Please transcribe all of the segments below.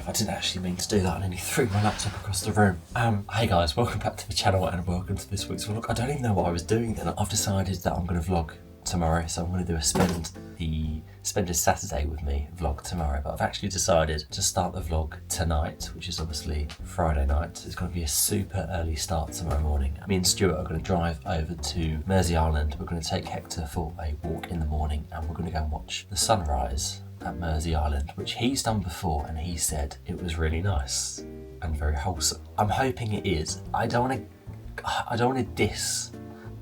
live. I didn't actually mean to do that. I nearly threw my laptop across the room. Hey guys, welcome back to the channel and welcome to this week's vlog. I don't even know what I was doing then. I've decided that I'm going to vlog tomorrow, so I'm going to do a spend a Saturday with me vlog tomorrow, but I've actually decided to start the vlog tonight, which is obviously Friday night. It's going to be a super early start tomorrow morning. Me and Stuart are going to drive over to Mersea Island. We're going to take Hector for a walk in the morning and we're going to go and watch the sunrise at Mersea Island, which he's done before and he said it was really nice and very wholesome. I'm hoping it is. I don't want to diss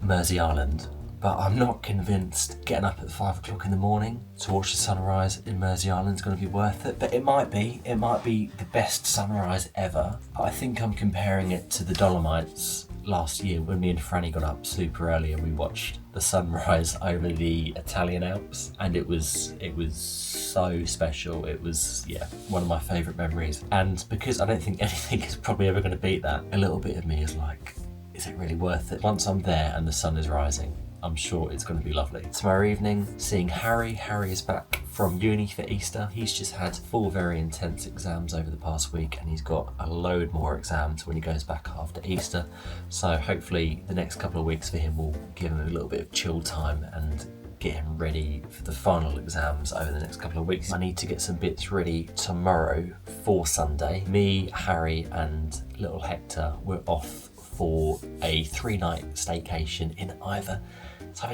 Mersea Island, but I'm not convinced getting up at 5 o'clock in the morning to watch the sunrise in Mersea Island is going to be worth it. But it might be the best sunrise ever. But I think I'm comparing it to the Dolomites last year when me and Franny got up super early and we watched the sunrise over the Italian Alps, and it was so special. It was, yeah, one of my favourite memories. And because I don't think anything is probably ever going to beat that, a little bit of me is like, is it really worth it? Once I'm there and the sun is rising, I'm sure it's going to be lovely. Tomorrow evening, seeing Harry. Harry is back from uni for Easter. He's just had 4 very intense exams over the past week and he's got a load more exams when he goes back after Easter. So hopefully the next couple of weeks for him will give him a little bit of chill time and get him ready for the final exams over the next couple of weeks. I need to get some bits ready tomorrow for Sunday. Me, Harry and little Hector, we're off for a 3-night staycation in either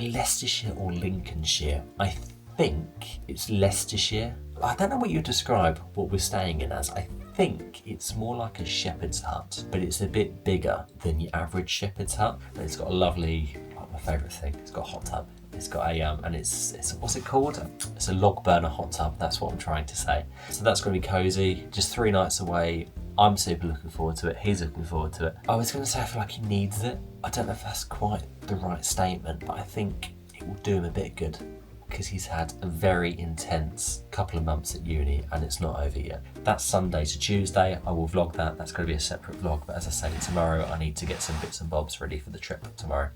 Leicestershire or Lincolnshire. I think it's Leicestershire. I don't know what you describe what we're staying in as. I think it's more like a shepherd's hut, but it's a bit bigger than your average shepherd's hut. And it's got a lovely, like my favourite thing, it's got a hot tub. It's got a, and it's what's it called? It's a log burner hot tub, that's what I'm trying to say. So that's gonna be cozy, just 3 nights away. I'm super looking forward to it, he's looking forward to it. I was gonna say I feel like he needs it. I don't know if that's quite the right statement, but I think it will do him a bit good because he's had a very intense couple of months at uni and it's not over yet. That's Sunday to Tuesday, I will vlog that. That's gonna be a separate vlog, but as I say, tomorrow I need to get some bits and bobs ready for the trip tomorrow.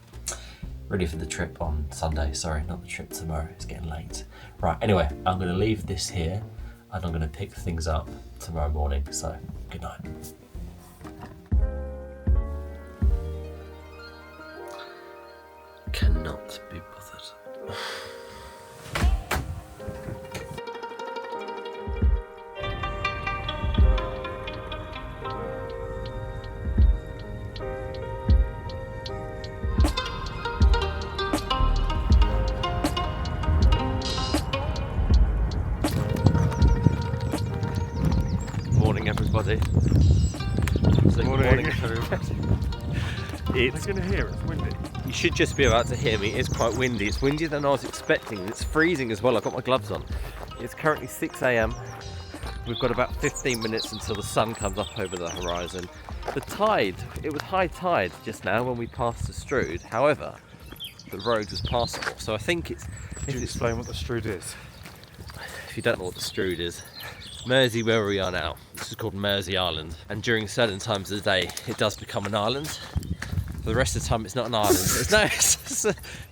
Ready for the trip on Sunday, sorry, not the trip tomorrow, it's getting late. Right, anyway, I'm gonna leave this here and I'm gonna pick things up tomorrow morning, so good night. Cannot be bothered. Morning everybody. Morning everybody. It's going to hear it. It's windy. You should just be about to hear me. It's quite windy. It's windier than I was expecting. It's freezing as well. I've got my gloves on. It's currently 6 a.m. We've got about 15 minutes until the sun comes up over the horizon. The tide, it was high tide just now when we passed the Strood. However, the road was passable. So I think it's... Could you explain what the Strood is? If you don't know what the Strood is, Mersea, where we are now, this is called Mersea Island, and during certain times of the day it does become an island. For the rest of the time it's not an island.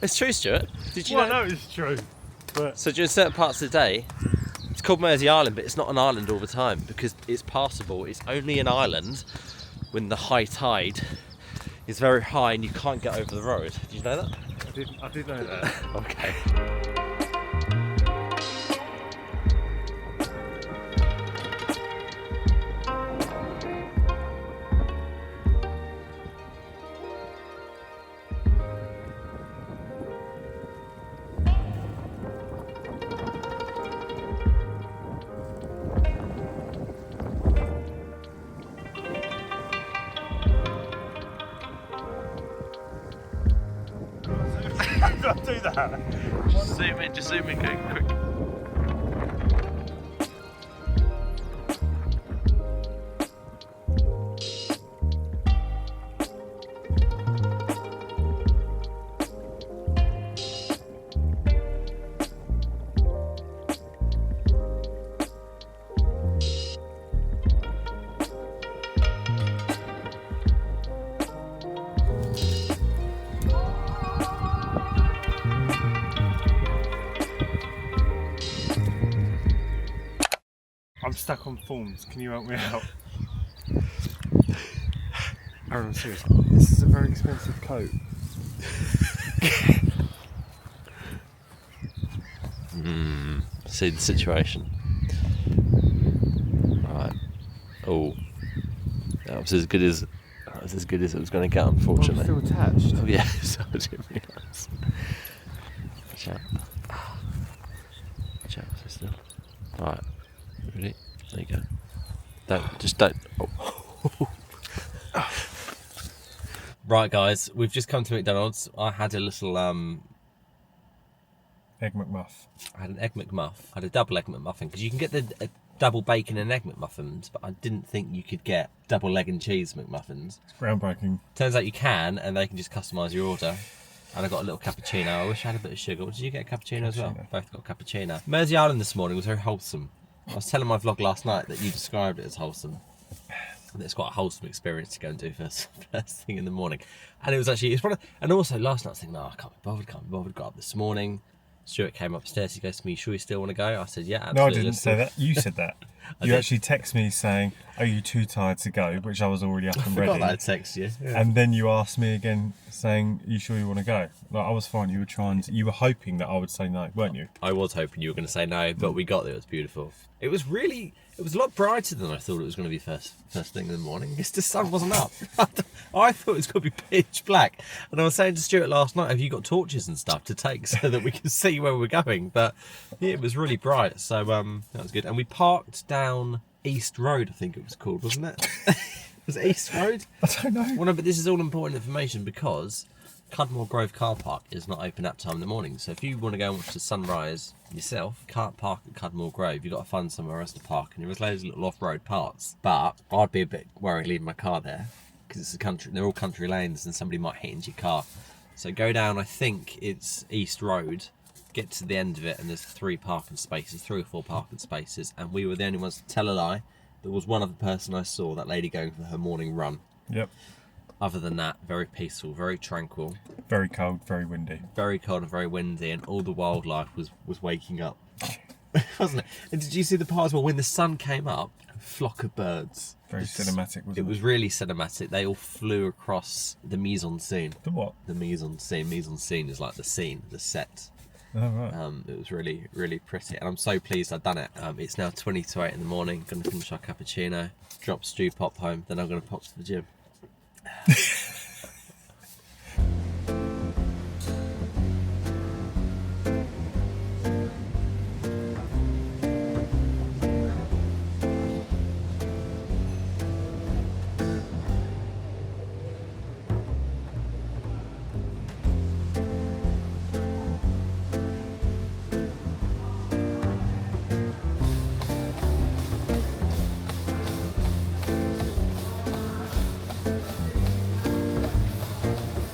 It's true, Stuart. Did you know? I know it's true. But So during certain parts of the day it's called Mersea Island, but it's not an island all the time because it's passable. It's only an island when the high tide is very high and you can't get over the road. Did you know that? I did know that. Okay. Don't do that. Just zoom in quick. stuck on forms. Can you help me out? Aaron, I'm serious. This is a very expensive coat. See the situation. Right. Oh, that was as good as it was going to get, unfortunately. Well, I'm still attached. Oh yeah, so Jimmy knows. Watch out. Watch out, sister. Right. Ready? There you go. Don't. Oh. Right, guys, we've just come to McDonald's. I had a little Egg McMuff. I had an egg McMuff. I had a double egg McMuffin because you can get the double bacon and egg McMuffins, but I didn't think you could get double egg and cheese McMuffins. It's groundbreaking. Turns out you can, and they can just customise your order. And I got a little cappuccino. I wish I had a bit of sugar. Did you get a cappuccino as well? Both got cappuccino. Mersea Island this morning was very wholesome. I was telling my vlog last night that you described it as wholesome. And it's quite a wholesome experience to go and do first thing in the morning. And it was actually, and also last night I was thinking, no, I can't be bothered. Got up this morning. Stuart came upstairs, he goes to me, you sure you still want to go? I said, yeah, absolutely. No, I didn't say that. You said that. You did. actually text me saying, are you too tired to go? Which I was already up and I forgot ready. that I texted you. Yeah. And then you asked me again saying, you sure you want to go? Like, I was fine. You were hoping that I would say no, weren't you? I was hoping you were going to say no, but we got there. It was beautiful. It was a lot brighter than I thought it was going to be first thing in the morning. It's the sun wasn't up. I thought it was going to be pitch black. And I was saying to Stuart last night, have you got torches and stuff to take so that we can see where we're going? But yeah, it was really bright, so that was good. And we parked down East Road, I think it was called, wasn't it? Was it East Road? I don't know. Well, no, but this is all important information because Cudmore Grove car park is not open at time in the morning. So if you want to go and watch the sunrise yourself, can't park at Cudmore Grove. You've got to find somewhere else to park. And there was loads of little off-road parts. But I'd be a bit worried leaving my car there because it's a country. They're all country lanes and somebody might hit into your car. So go down, I think it's East Road, get to the end of it, and there's 3 or 4 parking spaces. And we were the only ones to tell a lie. There was one other person I saw, that lady going for her morning run. Yep. Other than that, very peaceful, very tranquil. Very cold, very windy. Very cold and very windy, and all the wildlife was waking up. Wasn't it? And did you see the part as well, when the sun came up, a flock of birds. Very cinematic, wasn't it? It was really cinematic. They all flew across the mise en scene. The what? The mise en scene. Mise en scene is like the scene, the set. Oh, right. It was really, really pretty, and I'm so pleased I've done it. It's now 20 to 8 in the morning. Going to finish our cappuccino, drop Stu, pop home, then I'm going to pop to the gym.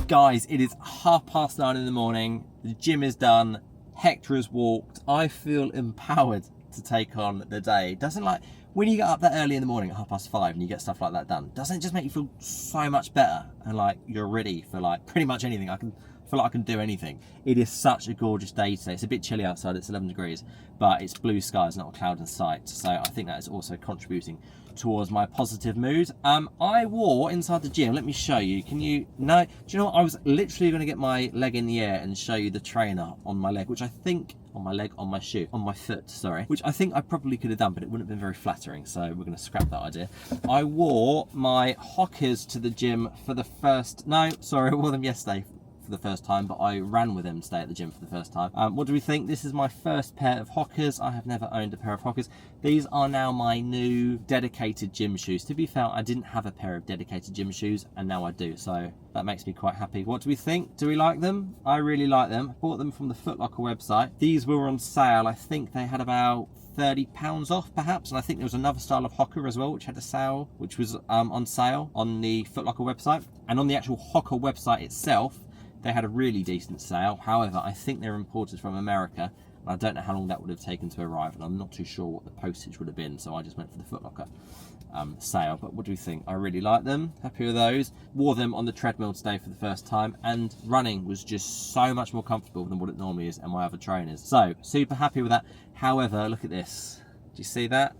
Guys, it is 9:30 in the morning. The gym is done. Hector has walked. I feel empowered to take on the day. Doesn't, like, when you get up that early in the morning at 5:30 and you get stuff like that done, doesn't it just make you feel so much better? And like you're ready for like pretty much anything. I feel like I can do anything. It is such a gorgeous day today. It's a bit chilly outside. It's 11 degrees, but it's blue skies, not a cloud in sight. So I think that is also contributing towards my positive mood. I wore inside the gym, let me show you. Do you know what? I was literally going to get my leg in the air and show you the trainer on my leg, which I think, on my foot, sorry, which I think I probably could have done, but it wouldn't have been very flattering, so we're going to scrap that idea. I wore my Hockers to the gym for the first, I wore them yesterday for the first time, but I ran with them today at the gym for the first time. What do we think? This is my first pair of Hockers. I have never owned a pair of Hockers. These are now my new dedicated gym shoes. To be fair, I didn't have a pair of dedicated gym shoes, and now I do, so that makes me quite happy. What do we think? Do we like them? I really like them. I bought them from the Foot Locker website. These were on sale. I think they had about £30 off perhaps, and I think there was another style of Hocker as well which had a sale, which was on sale on the Foot Locker website. And on the actual Hocker website itself, they had a really decent sale. However, I think they're imported from America, and I don't know how long that would have taken to arrive, and I'm not too sure what the postage would have been, so I just went for the Foot Locker sale. But what do you think? I really like them. Happy with those. Wore them on the treadmill today for the first time, and running was just so much more comfortable than what it normally is and my other trainers. So super happy with that. However, look at this. Do you see that?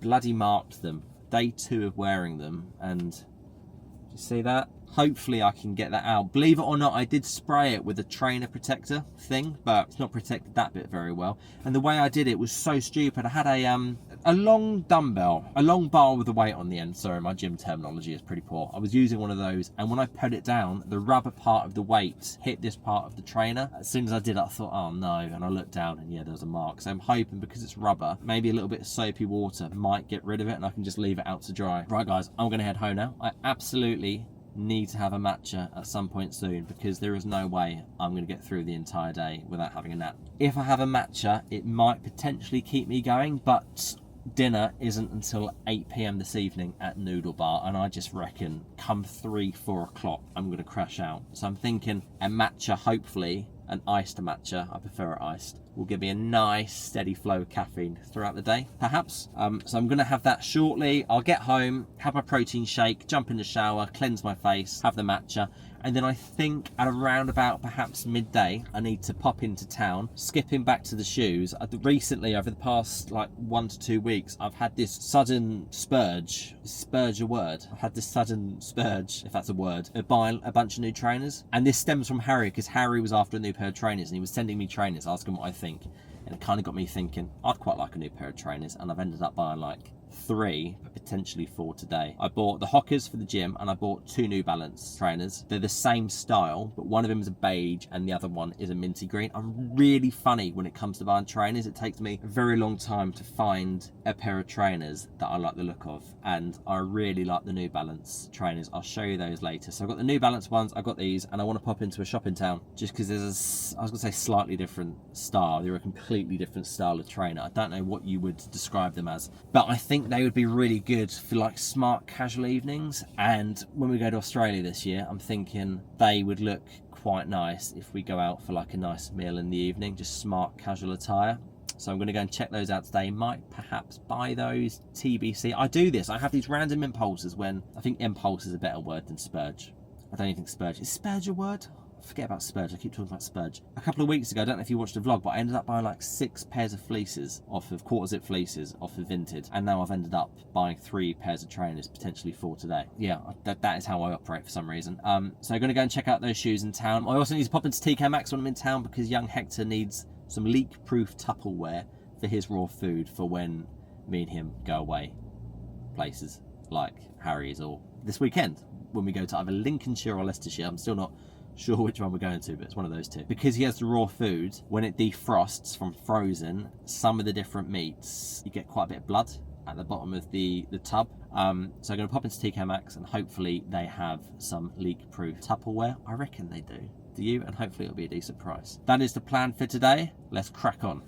bloody marked them. Day 2 of wearing them, and do you see that? Hopefully I can get that out. Believe it or not, I did spray it with a trainer protector thing, but it's not protected that bit very well. And the way I did it was so stupid. I had a long dumbbell, a long bar with a weight on the end. Sorry, my gym terminology is pretty poor. I was using one of those, and when I put it down, the rubber part of the weight hit this part of the trainer. As soon as I did it, I thought, oh no, and I looked down, and yeah, there was a mark. So I'm hoping, because it's rubber, maybe a little bit of soapy water might get rid of it, and I can just leave it out to dry. Right guys, I'm gonna head home now. I absolutely need to have a matcha at some point soon, because there is no way I'm going to get through the entire day without having a nap. If I have a matcha, it might potentially keep me going, but dinner isn't until 8 p.m. this evening at Noodle Bar, and I just reckon come 3-4 o'clock I'm going to crash out. So I'm thinking a matcha, hopefully an iced matcha, I prefer it iced, will give me a nice steady flow of caffeine throughout the day, perhaps. So I'm going to have that shortly. I'll get home, have my protein shake, jump in the shower, cleanse my face, have the matcha, and then I think at around about perhaps midday I need to pop into town. Skipping back to the shoes, recently over the past like 1 to 2 weeks I've had this sudden spurge. Is spurge a word? I've had this sudden spurge, if that's a word, of buying a bunch of new trainers, and this stems from Harry, because Harry was after a new pair of trainers and he was sending me trainers asking what I think, and it kind of got me thinking I'd quite like a new pair of trainers, and I've ended up buying like 3, but potentially 4 today. I bought the Hockers for the gym, and I bought 2 New Balance trainers. They're the same style, but one of them is a beige and the other one is a minty green. I'm really funny when it comes to buying trainers. It takes me a very long time to find a pair of trainers that I like the look of, and I really like the New Balance trainers. I'll show you those later. So I've got the New Balance ones, I've got these, and I want to pop into a shop in town just because there's I was going to say slightly different style. They're a completely different style of trainer. I don't know what you would describe them as, but I think they would be really good for like smart casual evenings. And when we go to Australia this year, I'm thinking they would look quite nice if we go out for like a nice meal in the evening, just smart casual attire. So I'm going to go and check those out today. Might perhaps buy those, TBC. I do this, I have these random impulses when, I think impulse is a better word than spurge. I don't even think spurge. Is spurge a word? Forget about spurge, I keep talking about spurge. A couple of weeks ago, I don't know if you watched the vlog, but I ended up buying like 6 pairs of fleeces off of quarter zip fleeces off of Vinted, and now I've ended up buying 3 pairs of trainers, potentially 4 today. Yeah, that is how I operate for some reason. So I'm going to go and check out those shoes in town. I also need to pop into TK Maxx when I'm in town, because young Hector needs some leak-proof Tupperware for his raw food for when me and him go away places like Harry's, or this weekend when we go to either Lincolnshire or Leicestershire. I'm still not sure which one we're going to, but it's one of those 2. Because he has the raw food, when it defrosts from frozen, some of the different meats, you get quite a bit of blood at the bottom of the tub. So I'm going to pop into TK Maxx, and hopefully they have some leak-proof Tupperware. I reckon they do. Do you? And hopefully it'll be a decent price. That is the plan for today. Let's crack on.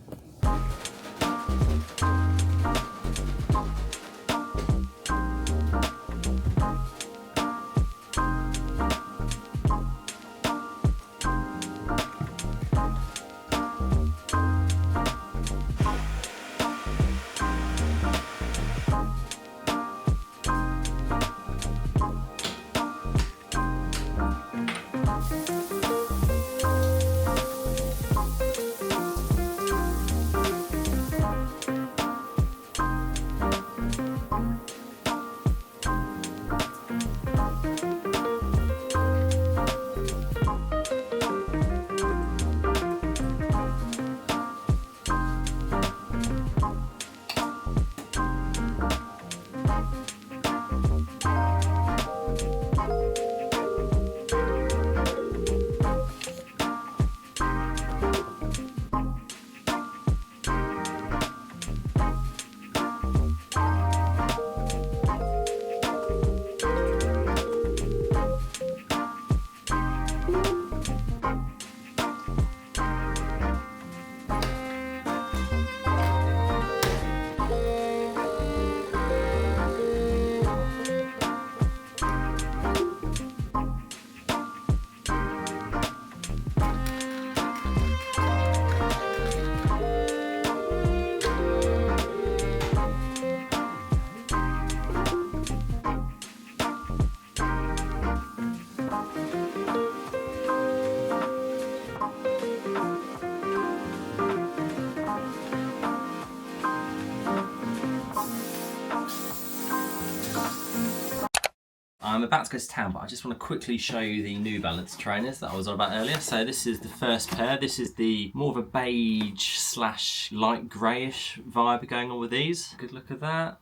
I'm about to go to town, but I just want to quickly show you the New Balance trainers that I was on about earlier. So this is the first pair. This is the more of a beige slash light greyish vibe going on with these. Good look at that.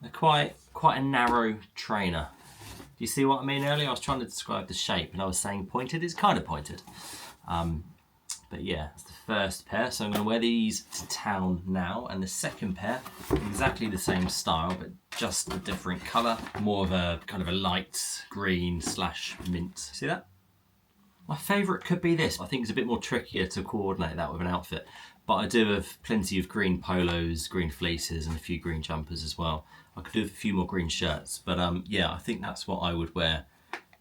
They're quite a narrow trainer. Do you see what I mean earlier? I was trying to describe the shape and I was saying pointed. It's kind of pointed. But yeah, it's the first pair. So I'm going to wear these to town now. And the second pair, exactly the same style, but just a different colour. More of a kind of a light green slash mint. See that? My favourite could be this. I think it's a bit more trickier to coordinate that with an outfit. But I do have plenty of green polos, green fleeces, and a few green jumpers as well. I could do with a few more green shirts. But yeah, I think that's what I would wear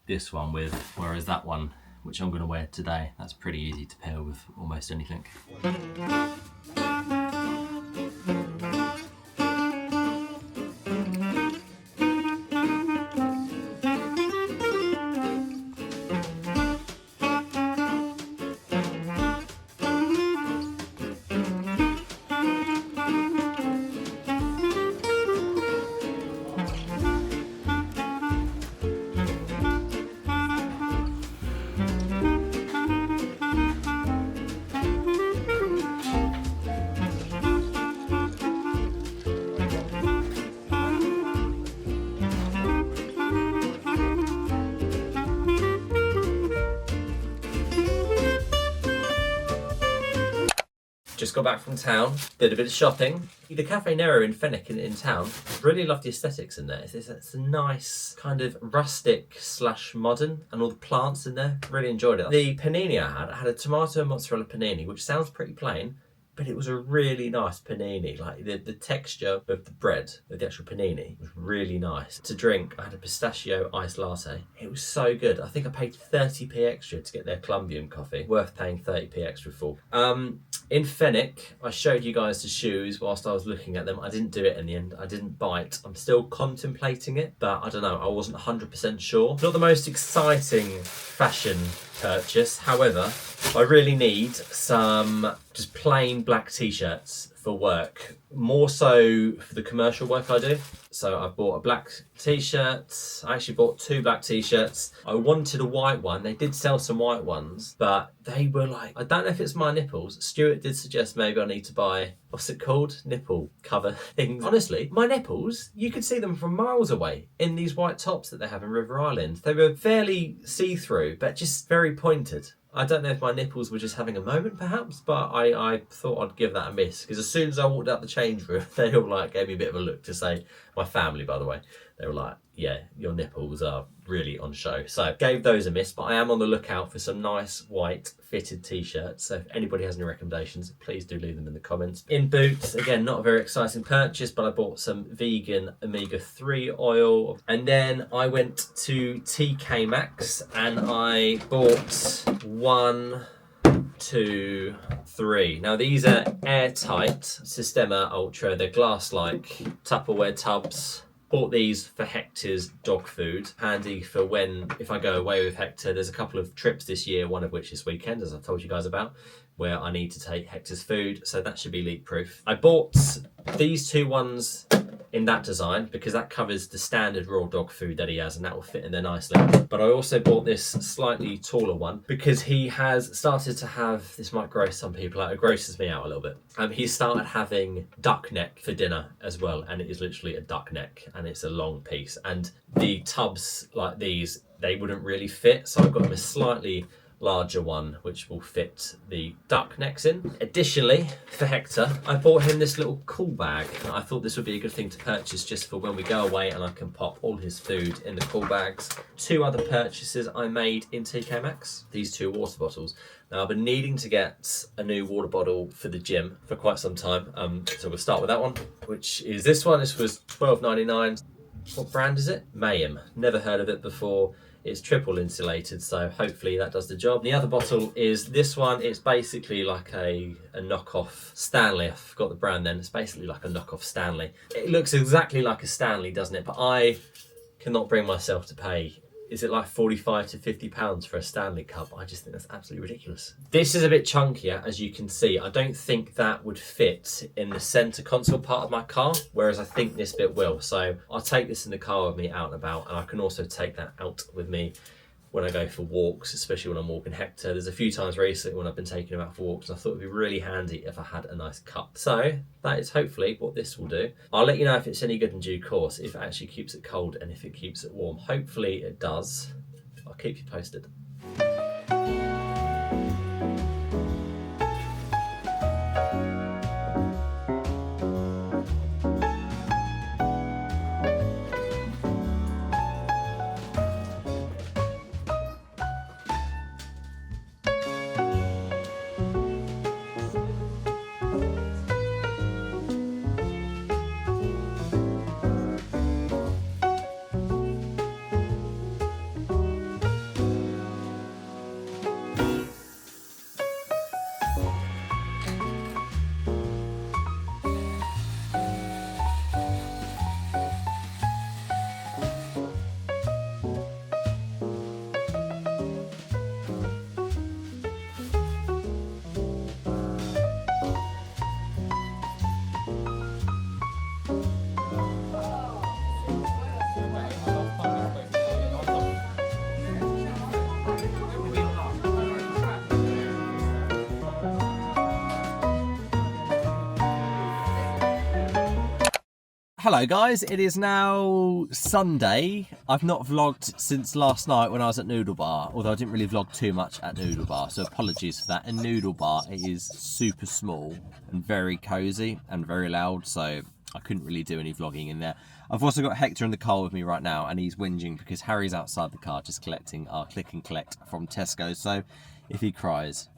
this one with. Whereas that one, which I'm going to wear today, that's pretty easy to pair with almost anything. Just got back from town, did a bit of shopping. The Cafe Nero in Fenwick in town, really love the aesthetics in there. It's a nice kind of rustic slash modern, and all the plants in there, really enjoyed it. The panini I had a tomato and mozzarella panini, which sounds pretty plain, but it was a really nice panini. Like the texture of the bread, of the actual panini, was really nice. To drink, I had a pistachio iced latte. It was so good. I think I paid 30p extra to get their Colombian coffee. Worth paying 30p extra for. In Fenwick, I showed you guys the shoes whilst I was looking at them. I didn't do it in the end. I didn't bite. I'm still contemplating it, but I don't know. I wasn't 100% sure. Not the most exciting fashion purchase. However, I really need some just plain black t-shirts for work, more so for the commercial work I do. So I bought a black t-shirt. I actually bought 2 black t-shirts. I wanted a white one. They did sell some white ones, but they were like, I don't know if it's my nipples. Stuart did suggest maybe I need to buy, what's it called? Nipple cover things. Honestly, my nipples, you could see them from miles away in these white tops that they have in River Island. They were fairly see-through, but just very pointed. I don't know if my nipples were just having a moment, perhaps, but I thought I'd give that a miss. Because as soon as I walked out the change room, they all like gave me a bit of a look to say, my family, by the way, they were like, yeah, your nipples are really on show. So gave those a miss, but I am on the lookout for some nice white fitted t-shirts. So if anybody has any recommendations, please do leave them in the comments. In boots, again, not a very exciting purchase, but I bought some vegan omega-3 oil. And then I went to TK Maxx and I bought 1, 2, 3. Now these are airtight Systema Ultra. They're glass-like Tupperware tubs. Bought these for Hector's dog food. Handy for when, if I go away with Hector, there's a couple of trips this year, one of which this weekend, as I've told you guys about, where I need to take Hector's food, so that should be leak-proof. I bought these 2 ones in that design because that covers the standard raw dog food that he has, and that will fit in there nicely. But I also bought this slightly taller one because he has started to have, this might gross some people out, it grosses me out a little bit. He started having duck neck for dinner as well, and it is literally a duck neck, and it's a long piece. And the tubs like these, they wouldn't really fit, so I've got him a slightly larger one which will fit the duck necks in. Additionally, for Hector, I bought him this little cool bag. I thought this would be a good thing to purchase just for when we go away, and I can pop all his food in the cool bags. 2 other purchases I made in TK Maxx. These 2 water bottles. Now I've been needing to get a new water bottle for the gym for quite some time. So we'll start with that one, which is this one. This was $12.99. What brand is it? Mayhem. Never heard of it before. It's triple insulated, so hopefully that does the job. The other bottle is this one. It's basically like a knockoff Stanley. I forgot the brand then. It's basically like a knockoff Stanley. It looks exactly like a Stanley, doesn't it? But I cannot bring myself to pay is it like 45 to 50 pounds for a Stanley Cup? I just think that's absolutely ridiculous. This is a bit chunkier, as you can see. I don't think that would fit in the center console part of my car, whereas I think this bit will. So I'll take this in the car with me out and about, and I can also take that out with me when I go for walks, especially when I'm walking Hector. There's a few times recently when I've been taking him out for walks, and I thought it'd be really handy if I had a nice cup. So that is hopefully what this will do. I'll let you know if it's any good in due course, if it actually keeps it cold and if it keeps it warm. Hopefully it does. I'll keep you posted. Hello guys, it is now Sunday. I've not vlogged since last night when I was at Noodle Bar, although I didn't really vlog too much at Noodle Bar, so apologies for that. In Noodle Bar, it is super small and very cosy and very loud, so I couldn't really do any vlogging in there. I've also got Hector in the car with me right now, and he's whinging because Harry's outside the car just collecting our click and collect from Tesco, so if he cries,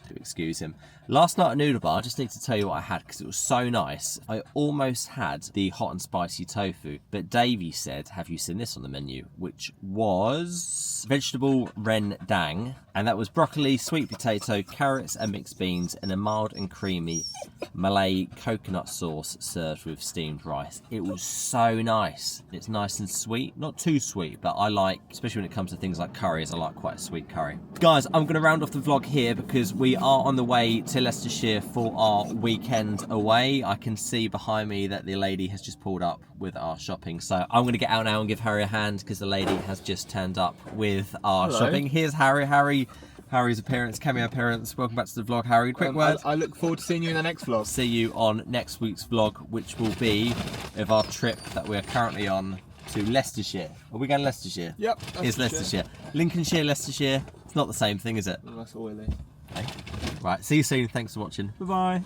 do excuse him. Last night at Noodle Bar, I just need to tell you what I had because it was so nice. I almost had the hot and spicy tofu, but Davey said, have you seen this on the menu? Which was vegetable rendang, and that was broccoli, sweet potato, carrots and mixed beans, and a mild and creamy Malay coconut sauce served with steamed rice. It was so nice. It's nice and sweet, not too sweet, but I like, especially when it comes to things like curries, I like quite a sweet curry. Guys, I'm going to round off the vlog here because we are on the way to Leicestershire for our weekend away. I can see behind me that the lady has just pulled up with our shopping, so I'm going to get out now and give Harry a hand because the lady has just turned up with our shopping. Here's Harry's appearance, cameo appearance. Welcome back to the vlog, Harry. Quick word. I look forward to seeing you in the next vlog. See you on next week's vlog, which will be of our trip that we're currently on to Leicestershire. Are we going to Leicestershire? Yep. It's Leicestershire. Lincolnshire, Leicestershire. It's not the same thing, is it? That's oily. Okay. Right, see you soon. Thanks for watching. Bye-bye.